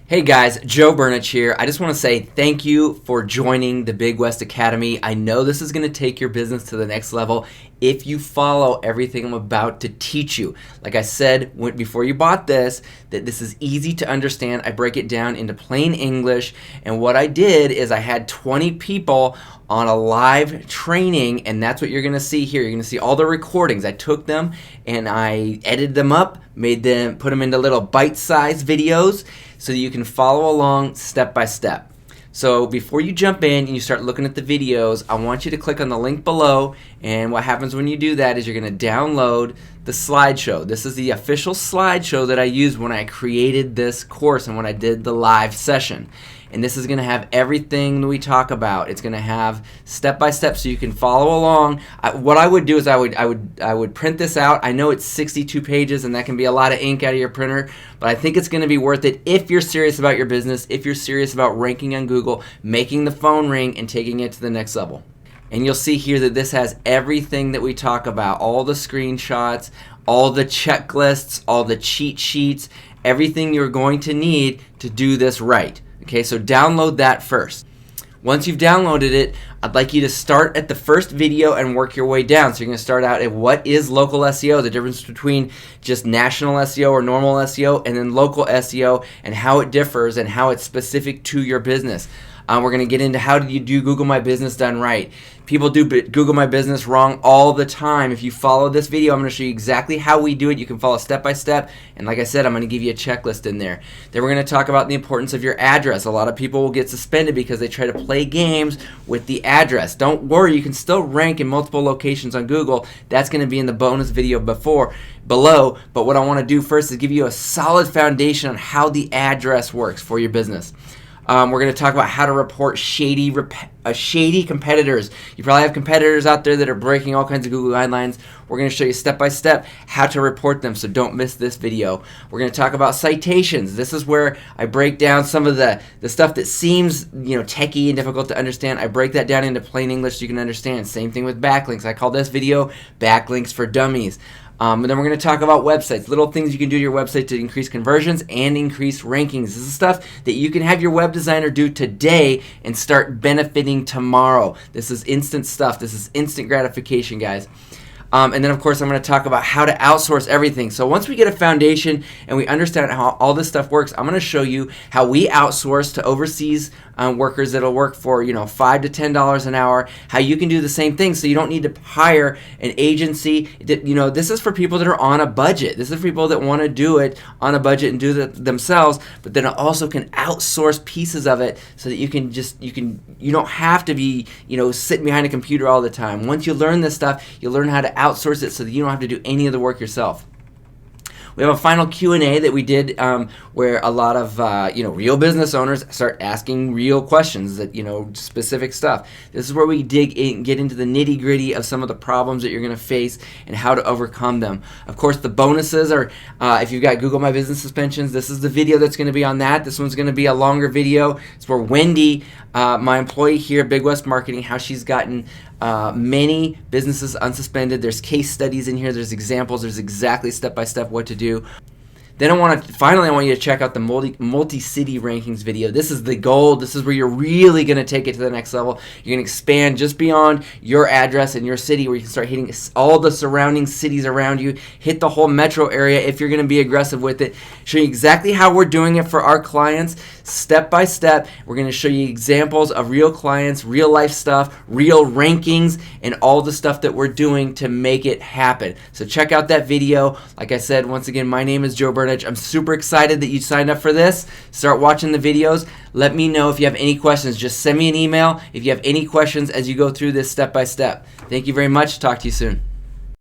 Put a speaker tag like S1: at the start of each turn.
S1: Hey guys, Joe Burnich here. I just want to say thank you for joining the Big West Academy. I know this is going to take your business to the next level if you follow everything I'm about to teach you. Like I said before you bought this, that this is easy to understand. I break it down into plain English, and what I did is I had 20 people on a live training, and that's what you're going to see here. You're going to see all the recordings. I took them and I edited them up, put them into little bite-sized videos so that you can follow along step by step. So before you jump in and you start looking at the videos, I want you to click on the link below, and what happens when you do that is you're going to download the slideshow. This is the official slideshow that I used when I created this course and when I did the live session. And this is going to have everything that we talk about. It's going to have step by step so you can follow along. What I would do is I would print this out. I know it's 62 pages and that can be a lot of ink out of your printer, but I think it's going to be worth it if you're serious about your business, if you're serious about ranking on Google, making the phone ring, and taking it to the next level. And you'll see here that this has everything that we talk about, all the screenshots, all the checklists, all the cheat sheets, everything you're going to need to do this right. Okay, so download that first. Once you've downloaded it, I'd like you to start at the first video and work your way down. So you're going to start out at what is local SEO, the difference between just national SEO or normal SEO, and then local SEO, and how it differs and how it's specific to your business. We're going to get into how do you do Google My Business done right. People do Google My Business wrong all the time. If you follow this video, I'm going to show you exactly how we do it. You can follow step by step. And like I said, I'm going to give you a checklist in there. Then we're going to talk about the importance of your address. A lot of people will get suspended because they try to play games with the address. Don't worry, you can still rank in multiple locations on Google. That's going to be in the bonus video below. But what I want to do first is give you a solid foundation on how the address works for your business. We're going to talk about how to report shady competitors. You probably have competitors out there that are breaking all kinds of Google guidelines. We're going to show you step by step how to report them, so don't miss this video. We're going to talk about citations. This is where I break down some of the stuff that seems techie and difficult to understand. I break that down into plain English so you can understand. Same thing with backlinks. I call this video Backlinks for Dummies. And then we're going to talk about websites, little things you can do to your website to increase conversions and increase rankings. This is stuff that you can have your web designer do today and start benefiting tomorrow. This is instant stuff. This is instant gratification, guys. And then, of course, I'm going to talk about how to outsource everything. So once we get a foundation and we understand how all this stuff works, I'm going to show you how we outsource to overseas workers that'll work for $5 to $10 an hour. How you can do the same thing, so you don't need to hire an agency. This is for people that are on a budget. This is for people that want to do it on a budget and do it themselves, but then also can outsource pieces of it so that you don't have to be sitting behind a computer all the time. Once you learn this stuff, you'll learn how to outsource it so that you don't have to do any of the work yourself. We have a final Q&A that we did where a lot of real business owners start asking real questions that specific stuff. This is where we get into the nitty-gritty of some of the problems that you're going to face and how to overcome them. Of course, the bonuses are if you've got Google My Business suspensions, this is the video that's going to be on that. This one's going to be a longer video. It's where Wendy, my employee here at Big West Marketing, how she's gotten many businesses unsuspended. There's case studies in here. There's examples. There's exactly step-by-step what to do. Then I want you to check out the multi-city rankings video. This is the gold. This is where you're really going to take it to the next level. You're going to expand just beyond your address and your city, where you can start hitting all the surrounding cities around you, hit the whole metro area if you're going to be aggressive with it. Show you exactly how we're doing it for our clients, step by step. We're going to show you examples of real clients, real life stuff, real rankings, and all the stuff that we're doing to make it happen. So check out that video. Like I said, once again, my name is Joe Burnich. I'm super excited that you signed up for this. Start watching the videos. Let me know if you have any questions. Just send me an email if you have any questions as you go through this step by step. Thank you very much. Talk to you soon.